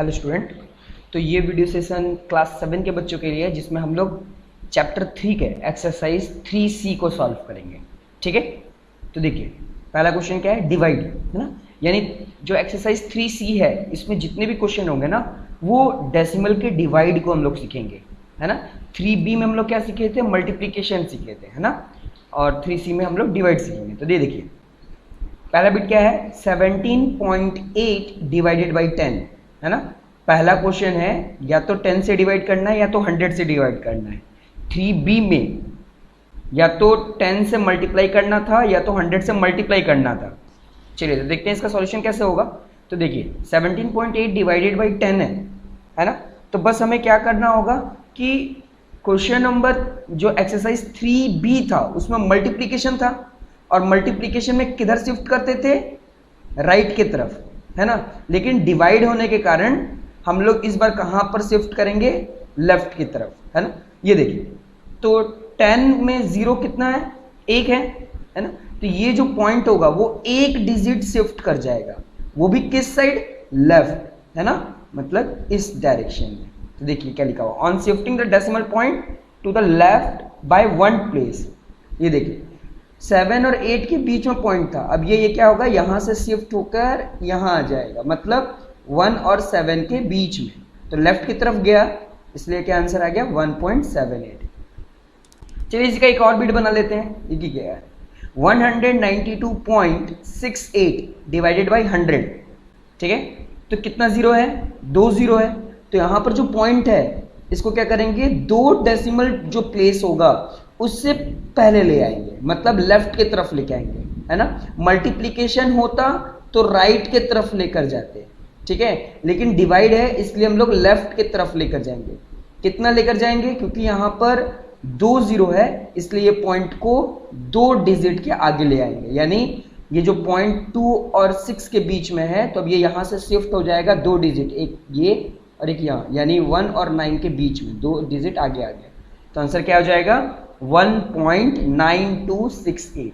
Hello student. तो ये video session class 7 के बच्चों के लिए है, जिसमें हम लोग चैप्टर 3 के एक्सरसाइज 3C को सॉल्व करेंगे। ठीक है, तो देखिए पहला क्वेश्चन क्या है, डिवाइड, है ना। यानी जो एक्सरसाइज 3C है, इसमें जितने भी क्वेश्चन होंगे ना, वो डेसिमल के डिवाइड को हम लोग सीखेंगे, है ना। 3B में हम लोग क्या सीखे थे, मल्टीप्लीकेशन सीखे थे, है ना। और 3C में हम लोग डिवाइड सीखेंगे। तो ये देखिए पहला बिट क्या है, 17.8 डिवाइडेड बाई 10, है ना। पहला क्वेश्चन है, या तो 10 से डिवाइड करना है या तो 100 से डिवाइड करना है। 3B में या तो 10 से मल्टीप्लाई करना था या तो 100 से मल्टीप्लाई करना था। चलिए तो देखते हैं इसका सॉल्यूशन कैसे होगा। तो देखिए 17.8 डिवाइडेड बाई 10 है ना। तो बस हमें क्या करना होगा कि क्वेश्चन नंबर जो एक्सरसाइज 3B था उसमें मल्टीप्लीकेशन था, और मल्टीप्लीकेशन में किधर शिफ्ट करते थे, राइट की तरफ, है ना। लेकिन डिवाइड होने के कारण हम लोग इस बार कहां पर शिफ्ट करेंगे, लेफ्ट की तरफ, है ना। ये देखिए तो 10 में 0 कितना है, 1 है ना। तो ये जो पॉइंट होगा वो एक डिजिट शिफ्ट कर जाएगा, वो भी किस साइड, लेफ्ट, है ना, मतलब इस डायरेक्शन में। तो देखिए क्या लिखा हुआ, on shifting the decimal point two the left by 1 place. ये देखिए 7 और 8 के बीच में पॉइंट था, अब ये क्या होगा, यहां से शिफ्ट होकर यहां आ जाएगा, मतलब 1 और 7 के बीच में। तो लेफ्ट की तरफ गया, इसलिए क्या आंसर आ गया 1.78। चलिए इसका एक और बिट बना लेते हैं। ये क्या है, 192.68 डिवाइडेड बाई 100। ठीक है, तो कितना जीरो है, 2 जीरो है। तो यहां पर जो पॉइंट है इसको क्या करेंगे, 2 डेसिमल जो प्लेस होगा उससे पहले ले आएंगे, मतलब लेफ्ट की तरफ लेके आएंगे, है ना। मल्टीप्लीकेशन होता तो राइट की तरफ लेकर जाते, ठीक है, लेकिन डिवाइड है इसलिए हम लोग लेफ्ट की तरफ लेकर जाएंगे। कितना लेकर जाएंगे, क्योंकि यहां पर 2 जीरो है इसलिए ये पॉइंट को 2 डिजिट के आगे ले आएंगे। यानी ये जो पॉइंट 2 और 6 के बीच में है, तो अब ये यहां से शिफ्ट हो जाएगा 2 डिजिट, एक ये और एक यहाँ, यानी 1 और 9 के बीच में 2 डिजिट आगे आ गया। तो आंसर क्या हो जाएगा, 1.9268।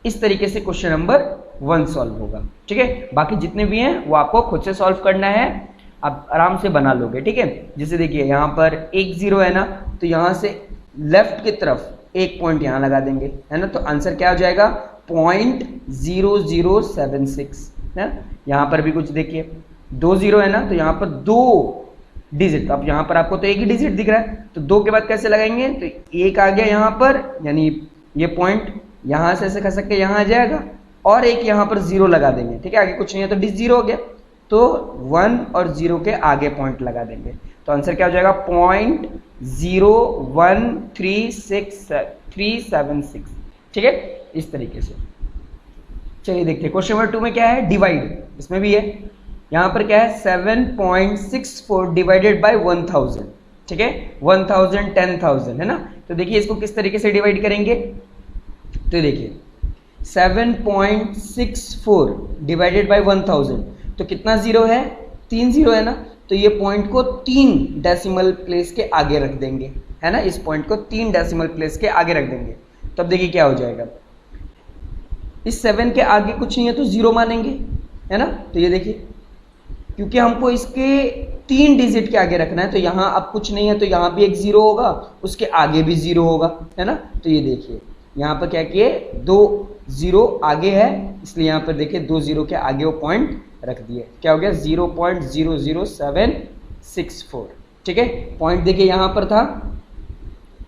इस तरीके से क्वेश्चन नंबर 1 सॉल्व होगा। ठीक है, बाकी जितने भी हैं वो आपको खुद से सॉल्व करना है, आप आराम से बना लोगे। ठीक है, जैसे देखिए यहाँ पर 1 जीरो है ना, तो यहाँ से लेफ्ट की तरफ एक पॉइंट यहाँ लगा देंगे, है ना। तो आंसर क्या हो जाएगा 0.0076, है। यहाँ पर भी कुछ देखिए 2 जीरो है ना, तो यहाँ पर 2 डिजिट, अब यहाँ पर आपको तो एक ही डिजिट दिख रहा है, तो 2 के बाद कैसे लगाएंगे, तो 1 आ गया यहाँ पर, यानी ये पॉइंट यहाँ से ऐसे खसक के यहाँ आ जाएगा, और एक यहाँ पर 0 लगा देंगे। ठीक है, आगे कुछ नहीं है तो डिस 0 हो गया, तो 1 और 0 के आगे पॉइंट लगा देंगे। तो आंसर क्या हो जाएगा 0.01376। ठीक है, इस तरीके से। चलिए देखते क्वेश्चन नंबर 2 में क्या है, डिवाइड। इसमें भी है, यहाँ पर क्या है 7.64 डिवाइडेड बाय 1000। ठीक है, 1000 10,000, है ना। तो देखिए इसको किस तरीके से डिवाइड करेंगे, तो देखिए 7.64 डिवाइडेड बाय 1000, तो कितना जीरो है, 3 जीरो है ना। तो ये पॉइंट को 3 डेसिमल प्लेस के आगे रख देंगे, है ना। इस पॉइंट को 3 डेसिमल प्लेस के आगे रख देंगे, तब देखिए क्या हो जाएगा, इस 7 के आगे कुछ नहीं है तो 0 मानेंगे, है ना। तो ये देखिए क्योंकि हमको इसके 3 डिजिट के आगे रखना है, तो यहाँ अब कुछ नहीं है तो यहाँ भी एक 0 होगा, उसके आगे भी 0 होगा, है ना। तो ये देखिए यहाँ पर क्या किए, 2 0 आगे है, इसलिए यहाँ पर देखिए 2 0 के आगे वो पॉइंट रख दिए। क्या हो गया 0.00764। ठीक है, पॉइंट देखिए यहाँ पर था,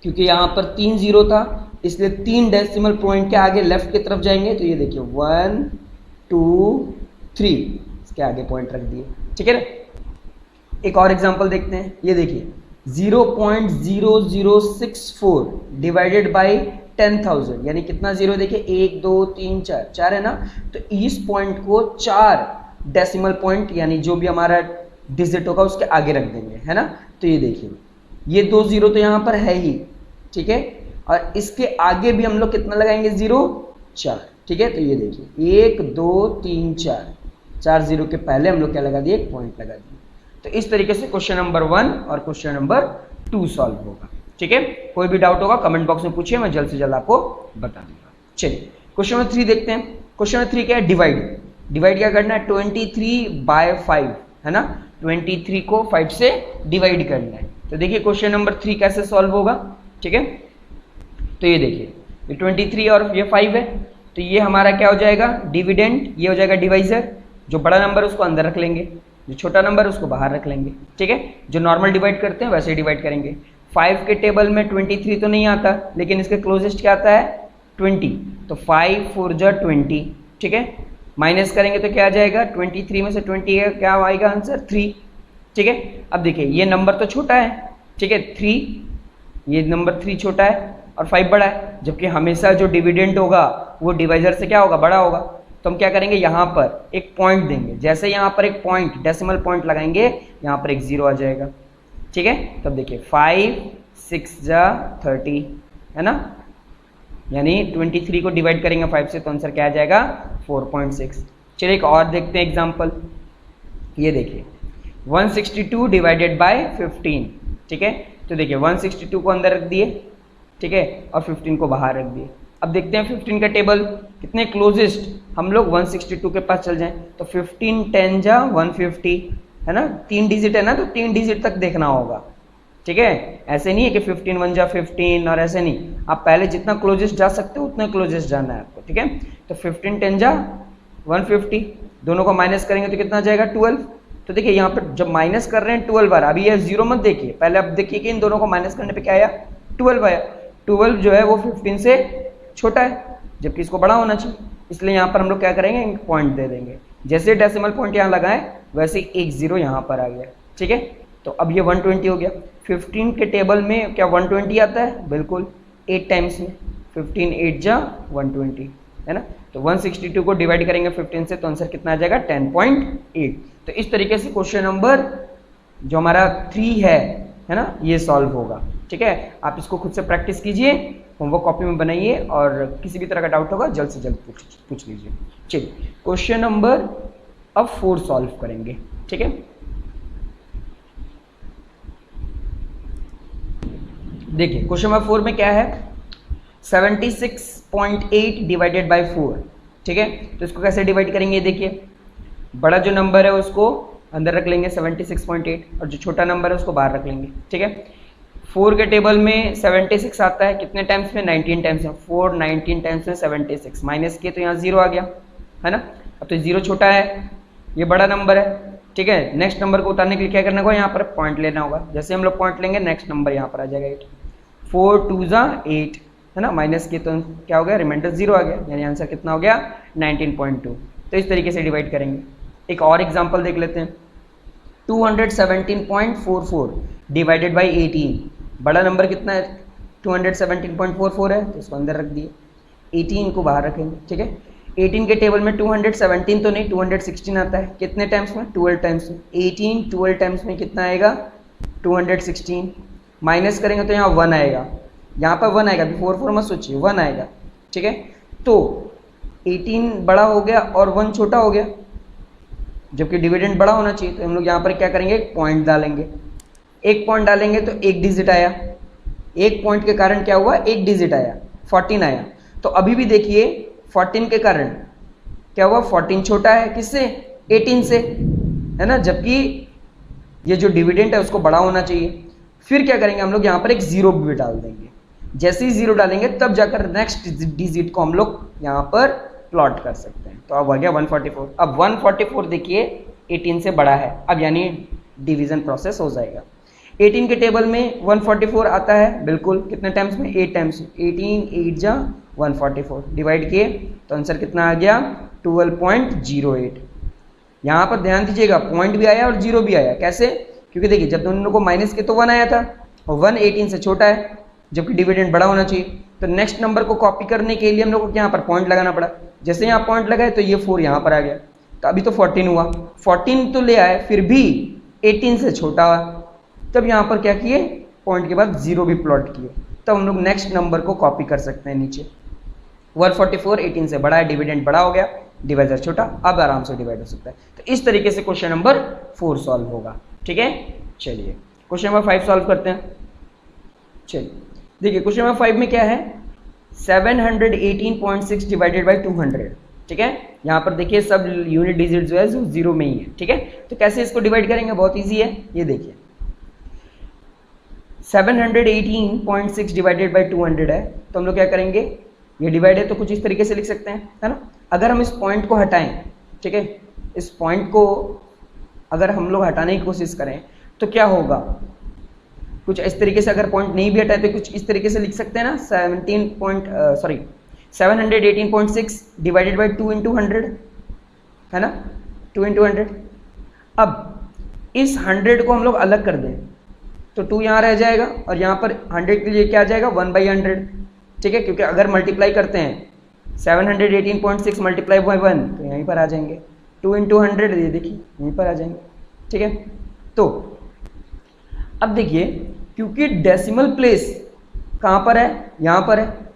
क्योंकि यहाँ पर 3 0 था इसलिए 3 डेसिमल पॉइंट के आगे लेफ्ट की तरफ जाएंगे। तो ये देखिए 1 2 3 इसके आगे पॉइंट रख दिए। ठीक है ना, एक और एग्जांपल देखते हैं। ये देखिए 0.0064 डिवाइडेड बाई 10,000, यानी कितना जीरो, देखिए 1 2 3 4 4 है ना। तो इस पॉइंट को 4 डेसिमल पॉइंट, यानी जो भी हमारा डिजिट होगा उसके आगे रख देंगे, है ना। तो ये देखिए ये 2 जीरो तो यहाँ पर है ही, ठीक है, और इसके आगे भी हम लोग कितना लगाएंगे, 0 4। ठीक है, तो ये देखिए 1 2 3 4 जीरो के पहले हम लोग क्या लगा दिए, एक पॉइंट लगा दिए। तो इस तरीके से क्वेश्चन नंबर 1 और क्वेश्चन नंबर 2 सॉल्व होगा। ठीक है, कोई भी डाउट होगा कमेंट बॉक्स में पूछिए, मैं जल्द से जल्द आपको बता दूंगा। चलिए क्वेश्चन नंबर 3 देखते हैं। क्वेश्चन नंबर 3 क्या है, डिवाइड। डिवाइड क्या करना है, 23/5 है ना, 23 को 5 से डिवाइड करना है। तो देखिए क्वेश्चन नंबर 3 कैसे सॉल्व होगा, ठीक है। तो ये देखिए ये 23 और ये 5 है, तो ये हमारा क्या हो जाएगा, डिविडेंड, ये हो जाएगा डिवाइजर। जो बड़ा नंबर उसको अंदर रख लेंगे, जो छोटा नंबर उसको बाहर रख लेंगे, ठीक है। जो नॉर्मल डिवाइड करते हैं वैसे ही डिवाइड करेंगे। 5 के टेबल में 23 तो नहीं आता, लेकिन इसके क्लोजेस्ट क्या आता है 20, तो 5 4 जा 20, ठीक है। माइनस करेंगे तो क्या आ जाएगा, 23 में से 20 है, क्या आएगा आंसर 3, ठीक है। अब देखिए ये नंबर तो छोटा है, ठीक है 3, ये नंबर 3 छोटा है और 5 बड़ा है, जबकि हमेशा जो डिविडेंड होगा वो डिवाइजर से क्या होगा, बड़ा होगा। तो हम क्या करेंगे, यहाँ पर एक पॉइंट देंगे, जैसे यहाँ पर एक पॉइंट डेसिमल पॉइंट लगाएंगे यहाँ पर एक 0 आ जाएगा, ठीक है। तब देखिए 5 6 जा 30 है ना, यानी 23 को डिवाइड करेंगे 5 से तो आंसर क्या आ जाएगा 4.6। चलिए एक और देखते हैं एग्जाम्पल। ये देखिए 162 डिवाइडेड बाय 15, ठीक है। तो देखिए 162 को अंदर रख दिए, ठीक है, और 15 को बाहर रख दिए। अब देखते हैं 15 का टेबल कितने क्लोजेस्ट, हम लोग 162 के पास चल जाएं तो 15 10 जा 150 है ना, 3 डिजिट है ना, तो 3 डिजिट तक देखना होगा, ठीक है। ऐसे नहीं है कि 15 1 जा 15 और ऐसे नहीं, आप पहले जितना क्लोजेस्ट जा सकते हो उतना क्लोजेस्ट जाना है आपको, ठीक है। तो 15 10 जा 150, दोनों को माइनस करेंगे तो कितना जाएगा 12। तो देखिए यहाँ पर जब माइनस कर रहे हैं 12 बार, अभी ये 0 मत देखिए, पहले अब देखिए कि इन दोनों को माइनस करने पे क्या आया 12 आया। 12 जो है वो 15 से छोटा है, जबकि इसको बड़ा होना चाहिए, इसलिए यहाँ पर हम लोग क्या करेंगे, पॉइंट दे देंगे। जैसे डेसिमल पॉइंट यहाँ लगाए वैसे एक 0 यहाँ पर आ गया, ठीक है। तो अब ये 120 हो गया। 15 के टेबल में क्या 120 आता है, बिल्कुल 8 टाइम्स में, 15 8 जा 120 है ना। तो 162 को डिवाइड करेंगे 15 से तो आंसर कितना आ जाएगा 10.8। तो इस तरीके से क्वेश्चन नंबर जो हमारा 3 है ना, ये सॉल्व होगा, ठीक है। आप इसको खुद से प्रैक्टिस कीजिए, होमवर्क कॉपी में बनाइए, और किसी भी तरह का डाउट होगा जल्द से जल्द पूछ लीजिए। चलिए क्वेश्चन नंबर अब 4 सॉल्व करेंगे, ठीक है। देखिए क्वेश्चन नंबर 4 में क्या है, 76.8 डिवाइडेड बाय 4, ठीक है। तो इसको कैसे डिवाइड करेंगे, देखिए बड़ा जो नंबर है उसको अंदर रख लेंगे 76.8, और जो छोटा नंबर है उसको बाहर रख लेंगे, ठीक है। 4 के टेबल में 76 आता है, कितने टाइम्स में 19 टाइम्स में, 4 19 टाइम्स में 76, माइनस किए तो यहाँ 0 आ गया है ना। अब तो 0 छोटा है, ये बड़ा नंबर है, ठीक है। नेक्स्ट नंबर को उतारने के लिए क्या करना होगा, यहाँ पर पॉइंट लेना होगा। जैसे हम लोग पॉइंट लेंगे नेक्स्ट नंबर यहाँ पर आ जाएगा 8, 4 2 जा 8 है ना, माइनस किए तो क्या हो गया, रिमाइंडर 0 आ गया, यानी आंसर कितना हो गया 19.2। तो इस तरीके से डिवाइड करेंगे। एक और एग्जाम्पल देख लेते हैं, 217.44 डिवाइडेड बाई 18, बड़ा नंबर कितना है 217.44 है, तो इसको अंदर रख दिए, 18 को बाहर रखेंगे, ठीक है। 18 के टेबल में 217 तो नहीं, 216 आता है, कितने टाइम्स में 12 टाइम्स में, 18 12 टाइम्स में कितना आएगा 216, माइनस करेंगे तो यहाँ 1 आएगा, यहाँ पर 1 आएगा, 4 मत सोचिए 1 आएगा, ठीक है। तो 18 बड़ा हो गया और 1 छोटा हो गया, जबकि डिविडेंड बड़ा होना चाहिए, तो हम लोग यहाँ पर क्या करेंगे, एक पॉइंट डालेंगे। एक पॉइंट डालेंगे तो एक डिजिट आया, एक पॉइंट के कारण क्या हुआ, एक डिजिट आया, 14 आया। तो अभी भी देखिए 14 के कारण क्या हुआ, 14 छोटा है किससे, 18 से है ना, जबकि ये जो डिविडेंड है उसको बड़ा होना चाहिए। फिर क्या करेंगे हम लोग, यहाँ पर एक 0 भी डाल देंगे। जैसे ही 0 डालेंगे तब जाकर नेक्स्ट डिजिट को हम लोग यहाँ पर प्लॉट कर सकते हैं। तो अब आ गया 144। अब 144 देखिए 18 से बड़ा है, अब यानी डिवीजन प्रोसेस हो जाएगा। 18 के टेबल में 144 आता है, बिल्कुल कितने टाइम्स में, 8 टाइम्स में, 18 8 जा 144 डिवाइड किए तो आंसर कितना आ गया 12.08। यहाँ पर ध्यान दीजिएगा, पॉइंट भी आया और 0 भी आया, कैसे, क्योंकि देखिए जब दोनों को माइनस किए तो 1 आया था और 1 18 से छोटा है, जबकि डिविडेंड बड़ा होना चाहिए। तो नेक्स्ट नंबर को कॉपी करने के लिए हम लोग को यहाँ पर पॉइंट लगाना पड़ा। जैसे यहाँ पॉइंट लगाए तो ये 4 यहाँ पर आ गया, तो अभी तो 14 हुआ, 14 तो ले आए, फिर भी 18 से छोटा हुआ। तब यहाँ पर क्या किए, पॉइंट के बाद 0 भी प्लॉट किए, तब हम लोग नेक्स्ट नंबर को कॉपी कर सकते हैं नीचे। 144 18 से बड़ा है, डिविडेंड बड़ा हो गया, डिवाइजर छोटा, अब आराम से डिवाइड हो सकता है। तो इस तरीके से क्वेश्चन नंबर 4 सॉल्व होगा, ठीक है। चलिए क्वेश्चन नंबर 5 सॉल्व करते हैं। चलिए देखिए क्वेश्चन नंबर 5 में क्या है, 718.6 डिवाइडेड बाई 200, ठीक है। यहाँ पर देखिए सब यूनिट डिजिट जो है जो 0 में ही है, ठीक है। तो कैसे इसको डिवाइड करेंगे, बहुत ईजी है, ये देखिए 718.6 डिवाइडेड बाई 200 है, तो हम लोग क्या करेंगे, ये डिवाइड है तो कुछ इस तरीके से लिख सकते हैं, है ना। अगर हम इस पॉइंट को हटाएं, ठीक है, इस पॉइंट को अगर हम लोग हटाने की कोशिश करें तो क्या होगा, कुछ इस तरीके से, अगर पॉइंट नहीं भी हटाए तो कुछ इस तरीके से लिख सकते हैं ना, 718.6 डिवाइडेड बाई 2 इंटू 100, है ना, 2 इंटू 100। अब इस 100 को हम लोग अलग कर दें तो 2 यहाँ रह जाएगा और यहाँ पर 100 के लिए क्या आ जाएगा, 1/100, ठीक है, क्योंकि अगर मल्टीप्लाई करते हैं 718.6 मल्टीप्लाई बाई 1 तो यहीं पर आ जाएंगे, 2 इंटू 100 ये देखिए यहीं पर आ जाएंगे, ठीक है। तो अब देखिए क्योंकि डेसिमल प्लेस कहाँ पर है, यहाँ पर है,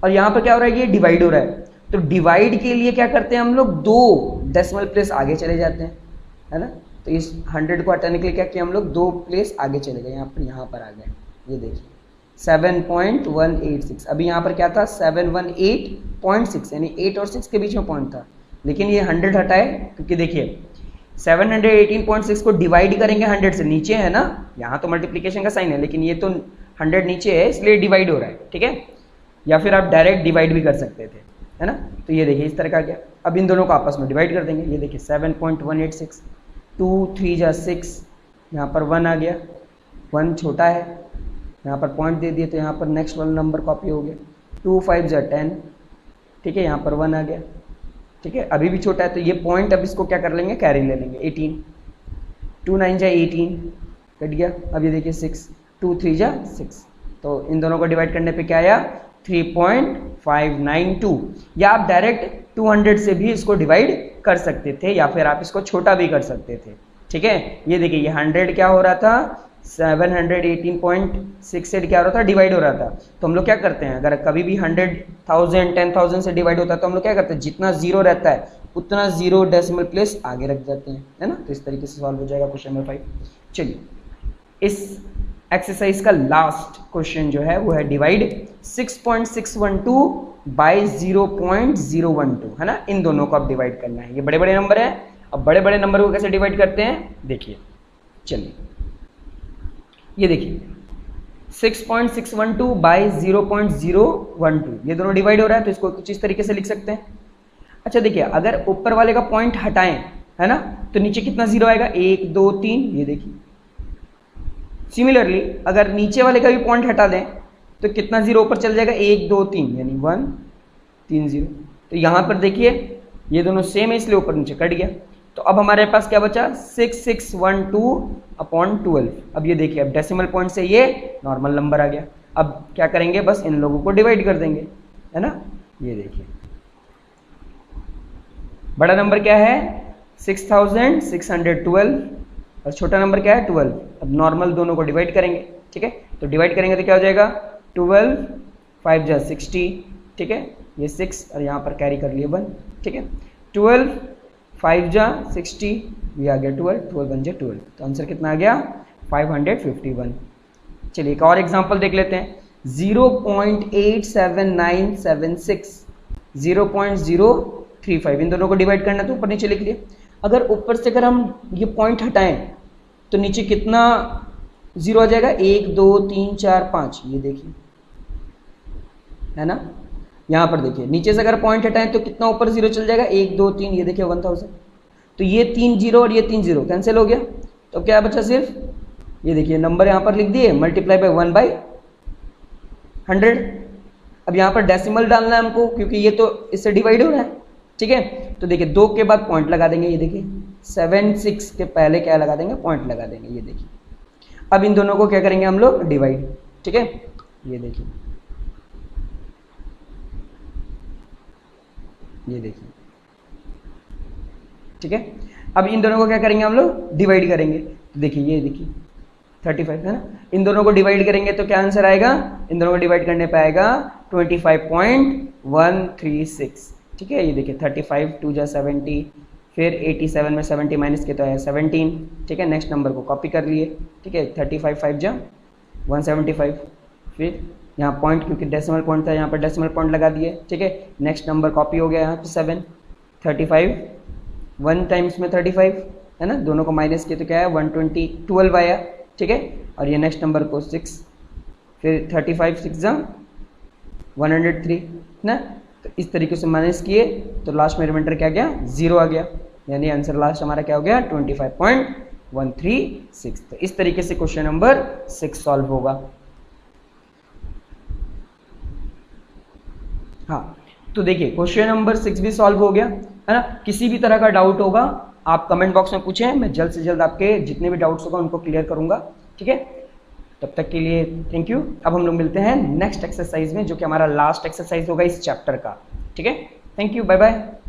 और यहाँ पर क्या हो रहा है, ये डिवाइड हो रहा है, तो डिवाइड के लिए क्या करते हैं हम लोग, 2 डेसिमल प्लेस आगे चले जाते हैं, है ना। तो इस 100 को हटाने के लिए क्या किया हम लोग, 2 प्लेस आगे चले गए, यहाँ पर आ गए, ये देखिए 7.186, अभी यहाँ पर क्या था 718.6, यानी 8 और 6 के बीच में पॉइंट था, लेकिन ये 100 हटाए क्योंकि देखिए 718.6 को डिवाइड करेंगे 100 से, नीचे है ना, यहाँ तो मल्टीप्लिकेशन का साइन है लेकिन ये तो 100 नीचे है इसलिए डिवाइड हो रहा है, ठीक है। या फिर आप डायरेक्ट डिवाइड भी कर सकते थे, है ना। तो ये देखिए इस तरह का गया। अब इन दोनों को आपस में डिवाइड कर देंगे, ये देखिए 7.186, 2 3 जा 6, यहाँ पर 1 आ गया, 1 छोटा है, यहाँ पर पॉइंट दे दिए तो यहाँ पर नेक्स्ट वाला नंबर कॉपी हो गया, 2 5 जा 10, ठीक है, यहाँ पर 1 आ गया, ठीक है, अभी भी छोटा है तो ये पॉइंट, अब इसको क्या कर लेंगे, कैरी ले लेंगे, 18, 2 9 जा 18 कट गया। अब ये देखिए 6, 2 3 जा 6, तो इन दोनों को डिवाइड करने पे क्या आया, 3.592, या आप डायरेक्ट 200 से भी इसको डिवाइड कर सकते थे या फिर आप इसको छोटा भी कर सकते थे, ठीक है। ये देखिए ये 100 क्या हो रहा था, 718.6 से क्या हो रहा था, डिवाइड हो रहा था। तो हम लोग क्या करते हैं, अगर कभी भी 100,000 10,000 से डिवाइड होता है तो हम लोग क्या करते हैं, जितना जीरो रहता है उतना जीरो डेसिमल प्लेस आगे रख जाते हैं, है ना। तो इस तरीके से सॉल्व हो जाएगा क्वेश्चन नंबर 5। चलिए इस एक्सरसाइज का लास्ट क्वेश्चन जो है वो है डिवाइड 6.612 बाई 0.012, है ना। इन दोनों को अब डिवाइड करना है, ये बड़े बड़े नंबर है। अब बड़े बड़े नंबर को कैसे डिवाइड करते हैं देखिए, चलिए ये देखिए 6.612 बाई 0.012, ये दोनों डिवाइड हो रहा है तो इसको कुछ इस तरीके से लिख सकते हैं। अच्छा देखिए अगर ऊपर वाले का पॉइंट हटाएं, है ना, तो नीचे कितना जीरो आएगा, 1 2 3, ये देखिए। सिमिलरली अगर नीचे वाले का भी पॉइंट हटा दें तो कितना जीरो ऊपर चल जाएगा, 1 2 3, यानी 1 3 0। तो यहाँ पर देखिए ये दोनों सेम है इसलिए ऊपर नीचे कट गया। तो अब हमारे पास क्या बचा, 6612/12। अब ये देखिए अब डेसिमल पॉइंट से ये नॉर्मल नंबर आ गया। अब क्या करेंगे, बस इन लोगों को डिवाइड कर देंगे, है ना। ये देखिए बड़ा नंबर क्या है 6612 और छोटा नंबर क्या है 12। अब नॉर्मल दोनों को डिवाइड करेंगे, ठीक है। तो डिवाइड करेंगे तो क्या हो जाएगा 12 5 जा 60, ठीक है, ये 6 और यहाँ पर कैरी कर लिए 1, ठीक है। 12 5 जा 60, ये आ गया 12, 12 बन जा 12, तो आंसर कितना आ गया 551। चलिए एक और एग्जांपल देख लेते हैं, 0.87976 0.035, इन दोनों को डिवाइड करना तो ऊपर नीचे लिख लिए। अगर ऊपर से अगर हम ये पॉइंट हटाएं तो नीचे कितना जीरो आ जाएगा, 1 2 3 4 5, ये देखिए, है ना। यहाँ पर देखिए नीचे से अगर पॉइंट हटाएं तो कितना ऊपर जीरो चल जाएगा, 1 2 3, ये देखिए 1000। तो ये 3 जीरो और ये 3 जीरो कैंसिल हो गया, तो क्या बचा सिर्फ, ये देखिए नंबर यहाँ पर लिख दिए, मल्टीप्लाई बाय 1/100। अब यहाँ पर डेसिमल डालना है हमको क्योंकि ये तो इससे डिवाइड हो रहा है, ठीक है। तो देखिए 2 के बाद पॉइंट लगा देंगे, ये देखिए 7 6 के पहले क्या लगा देंगे, पॉइंट लगा देंगे, ये देखिए। अब इन दोनों को क्या करेंगे हम लोग, डिवाइड, ठीक है, ये देखिए, ये देखिए, ठीक है। अब इन दोनों को क्या करेंगे हम लोग, डिवाइड करेंगे, तो देखिए ये देखिए 35, है ना। इन दोनों को डिवाइड करेंगे तो क्या आंसर आएगा, इन दोनों को डिवाइड करने पे आएगा 25.136, ठीक है। ये देखिए 35 2 जा 70, फिर 87 में 70 माइनस के तो आया 17, ठीक है। नेक्स्ट नंबर को कॉपी कर लिए, ठीक है, 35 5 जा 175, फिर यहाँ पॉइंट क्योंकि डेसिमल पॉइंट था यहाँ पर डेसिमल पॉइंट लगा दिए, ठीक है। नेक्स्ट नंबर कॉपी हो गया यहाँ पे 7, 35, 1 टाइम्स में 35 है ना, दोनों को माइनस किया तो क्या है 120, 12 आया, ठीक है। और ये नेक्स्ट नंबर को 6, फिर 35 6 103 ना, तो इस तरीके से माइनस किए तो लास्ट में रिमाइंडर क्या गया 0 आ गया, यानी आंसर लास्ट हमारा क्या हो गया 25.136। तो इस तरीके से क्वेश्चन नंबर 6 सॉल्व होगा। हाँ, तो देखिए क्वेश्चन नंबर 6 भी सॉल्व हो गया है ना। किसी भी तरह का डाउट होगा आप कमेंट बॉक्स में पूछें, मैं जल्द से जल्द आपके जितने भी डाउट्स होगा उनको क्लियर करूंगा, ठीक है। तब तक के लिए थैंक यू। अब हम लोग मिलते हैं नेक्स्ट एक्सरसाइज में, जो कि हमारा लास्ट एक्सरसाइज होगा इस चैप्टर का, ठीक है। Thank you, bye bye.